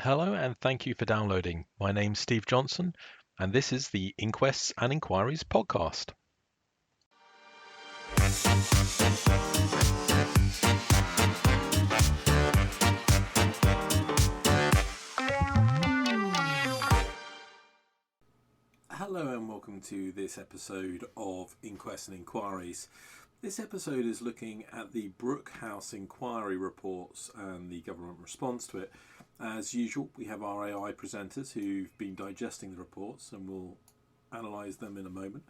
Hello and thank you for downloading. My name's Steve Johnson, and this is the Inquests and Inquiries podcast. Hello and welcome to this episode of Inquests and Inquiries. This episode is looking at the Brook House inquiry reports and the government response to it. As usual, we have our AI presenters who've been digesting the reports and we'll analyse them in a moment.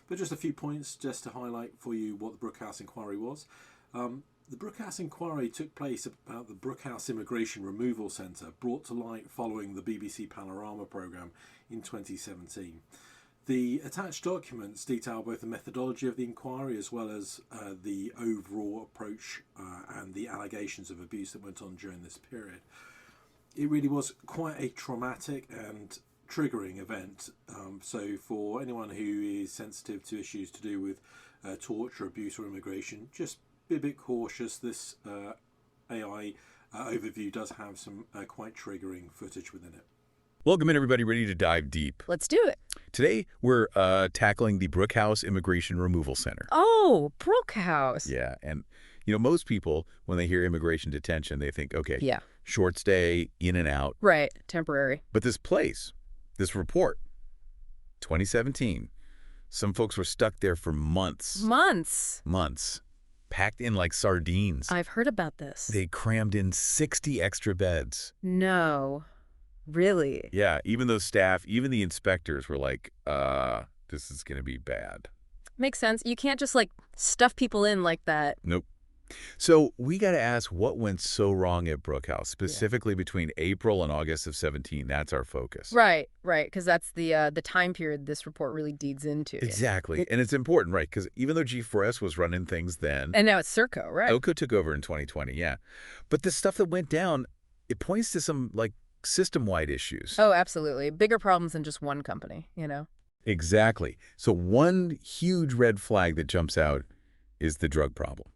But just a few points just to highlight for you what the Brook House inquiry was. The Brook House inquiry took place about the Brook House Immigration Removal Centre, brought to light following the BBC Panorama programme in 2017. The attached documents detail both the methodology of the inquiry as well as the overall approach and the allegations of abuse that went on during this period. It really was quite a traumatic and triggering event. So for anyone who is sensitive to issues to do with torture, abuse or immigration, just be a bit cautious. This AI overview does have some quite triggering footage within it. Welcome in, everybody, ready to dive deep. Let's do it. Today, we're tackling the Brook House Immigration Removal Center. Oh, Brook House. Yeah, and, most people, when they hear immigration detention, they think, okay, Yeah. short stay, in and out. Right. Temporary. But this place, this report, 2017, some folks were stuck there for months. Months. Packed in like sardines. I've heard about this. They crammed in 60 extra beds. No. Really? Yeah, even those staff, even the inspectors were like, this is going to be bad. Makes sense. You can't just, stuff people in like that. Nope. So we got to ask what went so wrong at Brook House, specifically between April and August of 17. That's our focus. Right, because that's the time period this report really deeds into. Exactly. And it's important, right? Because even though G4S was running things then. And now it's Serco, right? Elko took over in 2020, yeah. But the stuff that went down, it points to some, system-wide issues. Oh, absolutely. Bigger problems than just one company, Exactly. So one huge red flag that jumps out is the drug problem.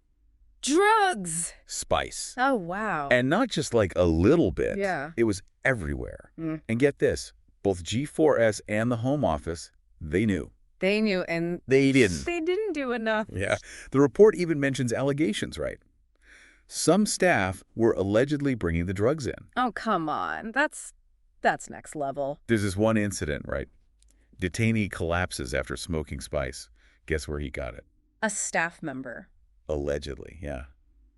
Drugs! Spice. Oh, wow. And not just a little bit. Yeah. It was everywhere. And get this, both G4S and the Home Office, they knew. They knew, and they didn't. They didn't do enough. Yeah. The report even mentions allegations, right? Some staff were allegedly bringing the drugs in. Oh, come on. That's next level. There's this one incident, right? Detainee collapses after smoking spice. Guess where he got it? A staff member. Allegedly, yeah.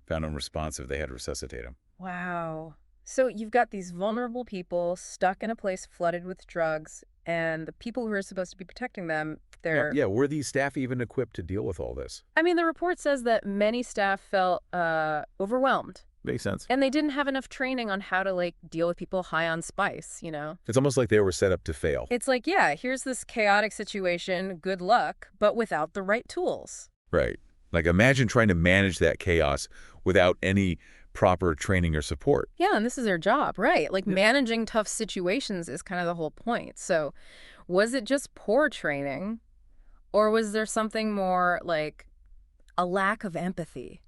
Found unresponsive. They had to resuscitate him. Wow. So you've got these vulnerable people stuck in a place flooded with drugs, and the people who are supposed to be protecting them, they're... Yeah, were these staff even equipped to deal with all this? I mean, the report says that many staff felt overwhelmed. Makes sense. And they didn't have enough training on how to, deal with people high on spice, It's almost like they were set up to fail. It's like, yeah, here's this chaotic situation, good luck, but without the right tools. Right. Imagine trying to manage that chaos without any proper training or support. Yeah, and this is their job, right? Managing tough situations is kind of the whole point. So was it just poor training, or was there something more a lack of empathy,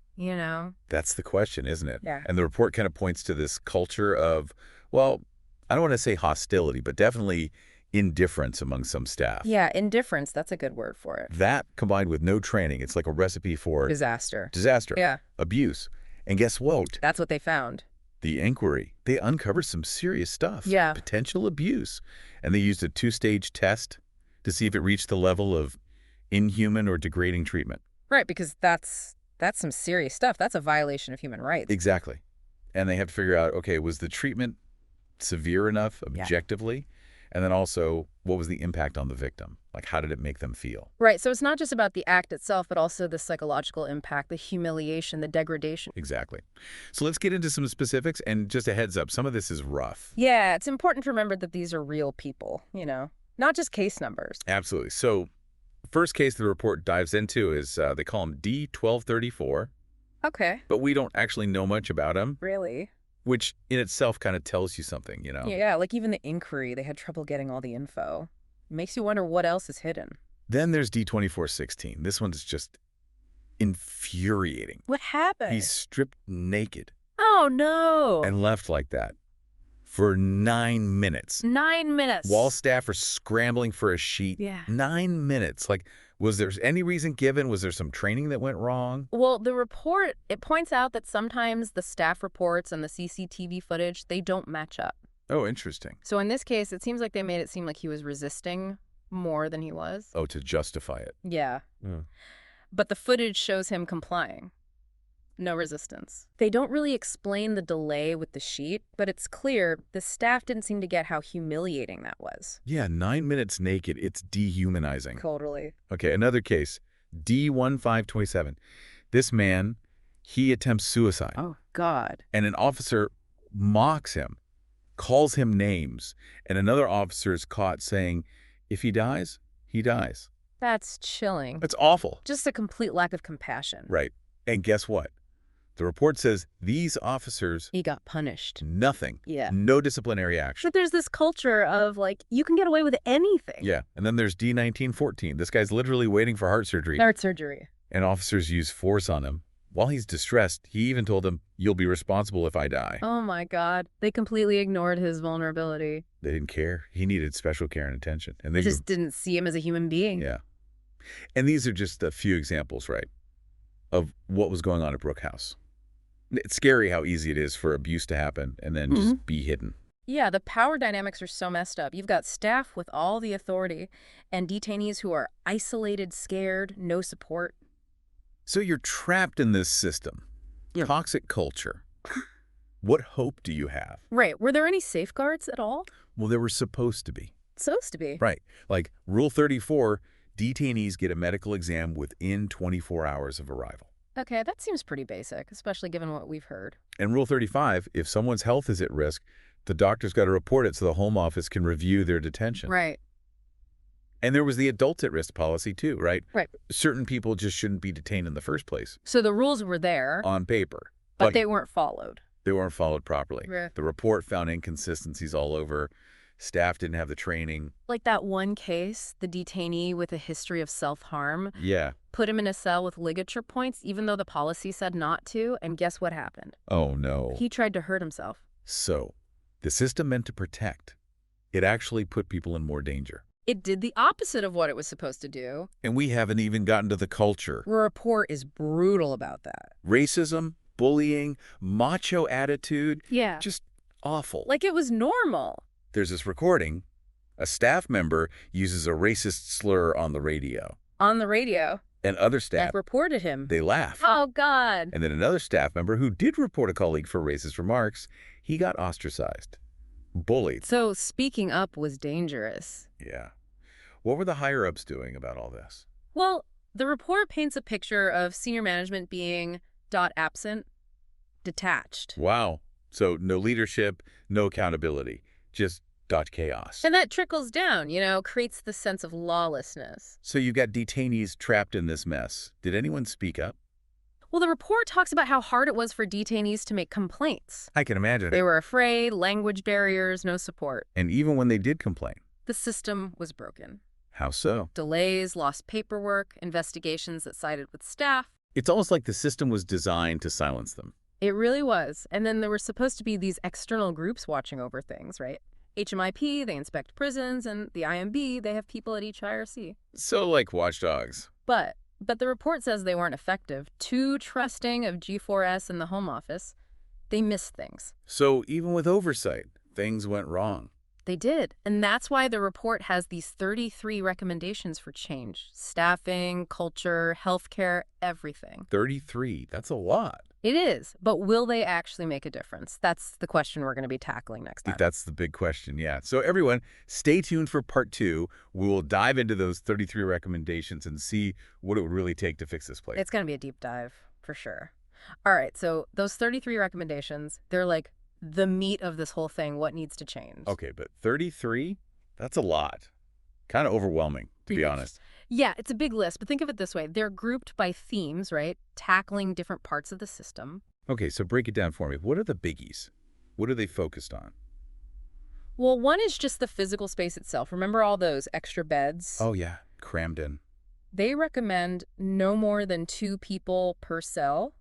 That's the question, isn't it? Yeah. And the report kind of points to this culture of, well, I don't want to say hostility, but definitely indifference among some staff. Yeah, indifference, that's a good word for it. That combined with no training, it's like a recipe for Disaster. Yeah. Abuse. And guess what? That's what they found. The inquiry. They uncovered some serious stuff. Yeah. Potential abuse. And they used a 2-stage test to see if it reached the level of inhuman or degrading treatment. Right, because that's some serious stuff. That's a violation of human rights. Exactly. And they have to figure out, okay, was the treatment severe enough objectively? Yeah. And then also, what was the impact on the victim? How did it make them feel? Right. So it's not just about the act itself, but also the psychological impact, the humiliation, the degradation. Exactly. So let's get into some specifics. And just a heads up, some of this is rough. Yeah, it's important to remember that these are real people, not just case numbers. Absolutely. So first case the report dives into is they call him D1234. Okay. But we don't actually know much about him. Really? Which in itself kind of tells you something, Yeah, even the inquiry, they had trouble getting all the info. Makes you wonder what else is hidden. Then there's D2416. This one's just infuriating. What happened? He's stripped naked. Oh, no. And left like that. for 9 minutes. 9 minutes. While staff are scrambling for a sheet. Yeah. 9 minutes. Like, was there any reason given? Was there some training that went wrong? Well, the report, it points out that sometimes the staff reports and the CCTV footage, they don't match up. Oh, interesting. So in this case, it seems like they made it seem like he was resisting more than he was. Oh, to justify it. Yeah. Mm. But the footage shows him complying. No resistance. They don't really explain the delay with the sheet, but it's clear the staff didn't seem to get how humiliating that was. Yeah, 9 minutes naked. It's dehumanizing. Totally. Okay, another case. D1527. This man, he attempts suicide. Oh, God. And an officer mocks him, calls him names, and another officer is caught saying, if he dies, he dies. That's chilling. That's awful. Just a complete lack of compassion. Right. And guess what? The report says these officers... He got punished. Nothing. Yeah. No disciplinary action. But there's this culture of, like, you can get away with anything. Yeah. And then there's D1914. This guy's literally waiting for heart surgery. Heart surgery. And officers use force on him. While he's distressed, he even told them, you'll be responsible if I die. Oh, my God. They completely ignored his vulnerability. They didn't care. He needed special care and attention. And they just didn't see him as a human being. Yeah. And these are just a few examples, right, of what was going on at Brook House. It's scary how easy it is for abuse to happen and then just be hidden. Yeah, the power dynamics are so messed up. You've got staff with all the authority and detainees who are isolated, scared, no support. So you're trapped in this system. Yeah. Toxic culture. What hope do you have? Right. Were there any safeguards at all? Well, there were supposed to be. Supposed to be. Right. Like Rule 34, detainees get a medical exam within 24 hours of arrival. Okay, that seems pretty basic, especially given what we've heard. And Rule 35, if someone's health is at risk, the doctor's got to report it so the Home Office can review their detention. Right. And there was the adults at risk policy too, right? Right. Certain people just shouldn't be detained in the first place. So the rules were there. On paper. But they weren't followed. They weren't followed properly. Right. The report found inconsistencies all over. Staff didn't have the training. Like that one case, the detainee with a history of self-harm. Yeah. Put him in a cell with ligature points, even though the policy said not to, and guess what happened? Oh, no. He tried to hurt himself. So, the system meant to protect. It actually put people in more danger. It did the opposite of what it was supposed to do. And we haven't even gotten to the culture. The report is brutal about that. Racism, bullying, macho attitude. Yeah. Just awful. Like it was normal. There's this recording. A staff member uses a racist slur on the radio. On the radio. And other staff... That reported him. They laugh. Oh, God. And then another staff member who did report a colleague for racist remarks, he got ostracized. Bullied. So speaking up was dangerous. Yeah. What were the higher-ups doing about all this? Well, the report paints a picture of senior management being absent, detached. Wow. So no leadership, no accountability, just chaos. And that trickles down, creates the sense of lawlessness. So you've got detainees trapped in this mess. Did anyone speak up? Well, the report talks about how hard it was for detainees to make complaints. I can imagine. They were afraid, language barriers, no support. And even when they did complain? The system was broken. How so? Delays, lost paperwork, investigations that sided with staff. It's almost like the system was designed to silence them. It really was. And then there were supposed to be these external groups watching over things, right? HMIP, they inspect prisons, and the IMB, they have people at each IRC. So like watchdogs. But the report says they weren't effective. Too trusting of G4S and the Home Office. They missed things. So even with oversight, things went wrong. They did. And that's why the report has these 33 recommendations for change. Staffing, culture, healthcare, everything. 33. That's a lot. It is. But will they actually make a difference? That's the question we're going to be tackling next time. That's the big question, yeah. So everyone, stay tuned for part 2. We will dive into those 33 recommendations and see what it would really take to fix this place. It's going to be a deep dive, for sure. All right, so those 33 recommendations, they're like the meat of this whole thing, what needs to change. Okay, but 33? That's a lot. Kind of overwhelming, to be honest. Yeah, it's a big list, but think of it this way. They're grouped by themes, right? Tackling different parts of the system. Okay, so break it down for me. What are the biggies? What are they focused on? Well, one is just the physical space itself. Remember all those extra beds? Oh, yeah, crammed in. They recommend no more than 2 people per cell.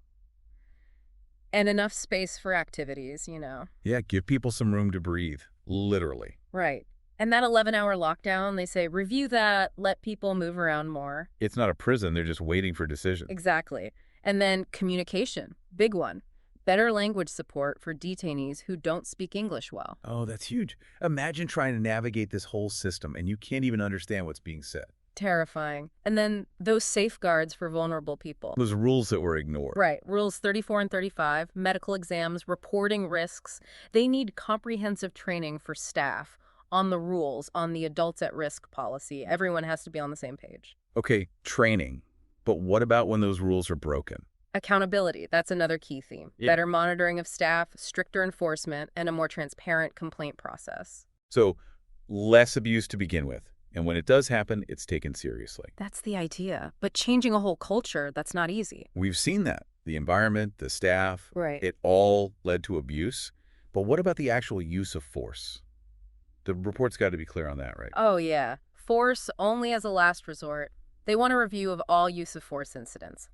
And enough space for activities, you know. Yeah, give people some room to breathe, literally. Right. And that 11-hour lockdown, they say, review that, let people move around more. It's not a prison. They're just waiting for decisions. Exactly. And then communication, big one. Better language support for detainees who don't speak English well. Oh, that's huge. Imagine trying to navigate this whole system and you can't even understand what's being said. Terrifying. And then those safeguards for vulnerable people. Those rules that were ignored. Right. Rules 34 and 35, medical exams, reporting risks. They need comprehensive training for staff on the rules, on the adults at risk policy. Everyone has to be on the same page. Okay, training. But what about when those rules are broken? Accountability, that's another key theme. Yeah. Better monitoring of staff, stricter enforcement, and a more transparent complaint process. So, less abuse to begin with. And when it does happen, it's taken seriously. That's the idea. But changing a whole culture, that's not easy. We've seen that. The environment, the staff, Right. it all led to abuse. But what about the actual use of force? The report's got to be clear on that, right? Oh, yeah. Force only as a last resort. They want a review of all use of force incidents,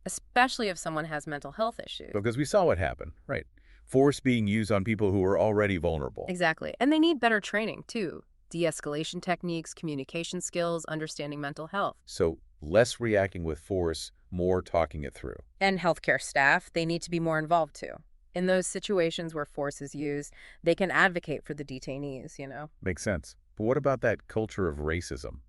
especially if someone has mental health issues. Because we saw what happened, right? Force being used on people who were already vulnerable. Exactly. And they need better training, too. De-escalation techniques, communication skills, understanding mental health. So less reacting with force, more talking it through. And healthcare staff, they need to be more involved, too. In those situations where force is used, they can advocate for the detainees, you know? Makes sense. But what about that culture of racism,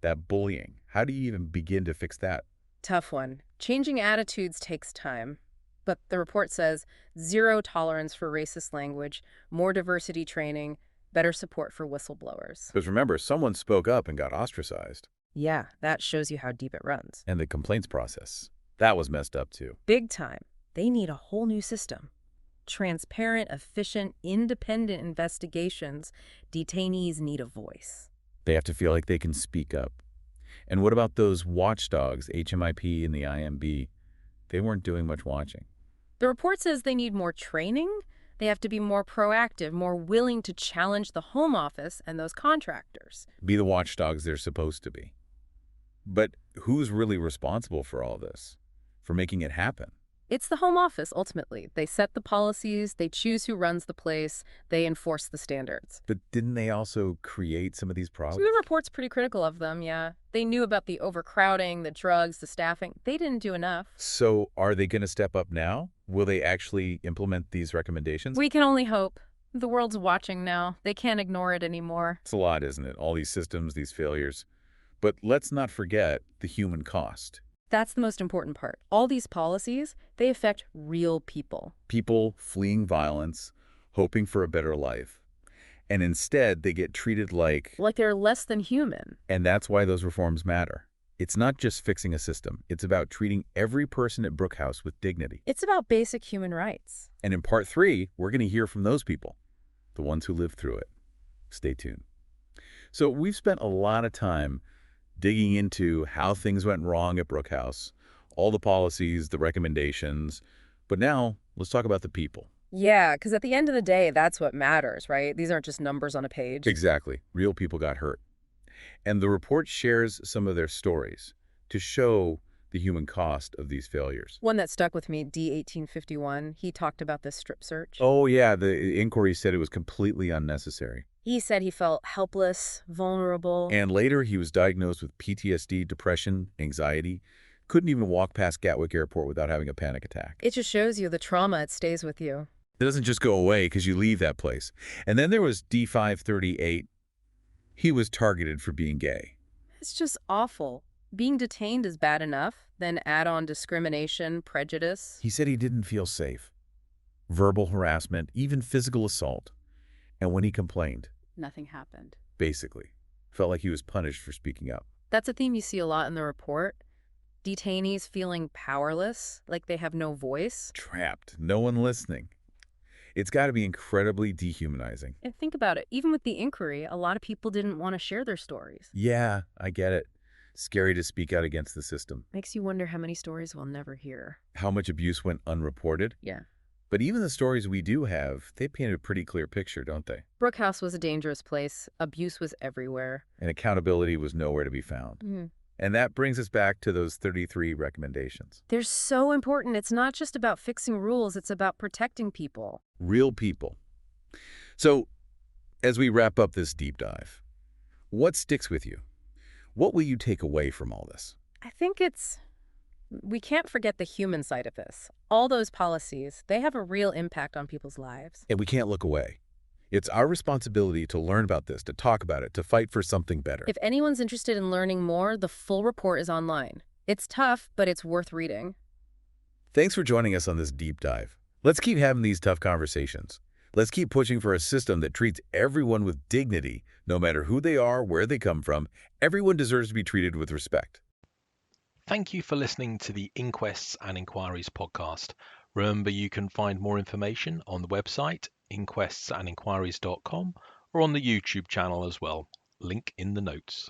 that bullying? How do you even begin to fix that? Tough one. Changing attitudes takes time. But the report says zero tolerance for racist language, more diversity training, better support for whistleblowers. Because remember, someone spoke up and got ostracized. Yeah, that shows you how deep it runs. And the complaints process, that was messed up too. Big time. They need a whole new system. Transparent, efficient, independent investigations. Detainees need a voice. They have to feel like they can speak up. And what about those watchdogs, HMIP and the IMB? They weren't doing much watching. The report says they need more training. They have to be more proactive, more willing to challenge the Home Office and those contractors. Be the watchdogs they're supposed to be. But who's really responsible for all this? For making it happen? It's the Home Office, ultimately. They set the policies, they choose who runs the place, they enforce the standards. But didn't they also create some of these So problems? the report's pretty critical of them, yeah. They knew about the overcrowding, the drugs, the staffing. They didn't do enough. So are they going to step up now? Will they actually implement these recommendations? We can only hope. The world's watching now. They can't ignore it anymore. It's a lot, isn't it? All these systems, these failures. But let's not forget the human cost. That's the most important part. All these policies, they affect real people. People fleeing violence, hoping for a better life. And instead, they get treated like they're less than human. And that's why those reforms matter. It's not just fixing a system. It's about treating every person at Brook House with dignity. It's about basic human rights. And in part 3, we're going to hear from those people, the ones who lived through it. Stay tuned. So we've spent a lot of time digging into how things went wrong at Brook House, all the policies, the recommendations. But now, let's talk about the people. Yeah, because at the end of the day, that's what matters, right? These aren't just numbers on a page. Exactly. Real people got hurt. And the report shares some of their stories to show the human cost of these failures. One that stuck with me, D1851, he talked about this strip search. Oh, yeah. The inquiry said it was completely unnecessary. He said he felt helpless, vulnerable. And later, he was diagnosed with PTSD, depression, anxiety. Couldn't even walk past Gatwick Airport without having a panic attack. It just shows you the trauma, it stays with you. It doesn't just go away because you leave that place. And then there was D538. He was targeted for being gay. It's just awful. Being detained is bad enough, then add on discrimination, prejudice. He said he didn't feel safe. Verbal harassment, even physical assault. And when he complained, Nothing happened. basically, felt like he was punished for speaking up. That's a theme you see a lot in the report. Detainees feeling powerless, like they have no voice. Trapped, no one listening. It's got to be incredibly dehumanizing. And think about it, even with the inquiry, a lot of people didn't want to share their stories. Yeah, I get it. Scary to speak out against the system. Makes you wonder how many stories we'll never hear. How much abuse went unreported? Yeah. But even the stories we do have, they paint a pretty clear picture, don't they? Brook House was a dangerous place. Abuse was everywhere. And accountability was nowhere to be found. And that brings us back to those 33 recommendations. They're so important. It's not just about fixing rules, it's about protecting people. Real people. So, as we wrap up this deep dive, what sticks with you? What will you take away from all this? I think we can't forget the human side of this. All those policies, they have a real impact on people's lives. And we can't look away. It's our responsibility to learn about this, to talk about it, to fight for something better. If anyone's interested in learning more, the full report is online. It's tough, but it's worth reading. Thanks for joining us on this deep dive. Let's keep having these tough conversations. Let's keep pushing for a system that treats everyone with dignity, no matter who they are, where they come from. Everyone deserves to be treated with respect. Thank you for listening to the Inquests and Inquiries podcast. Remember, you can find more information on the website, inquestsandinquiries.com, or on the YouTube channel as well. Link in the notes.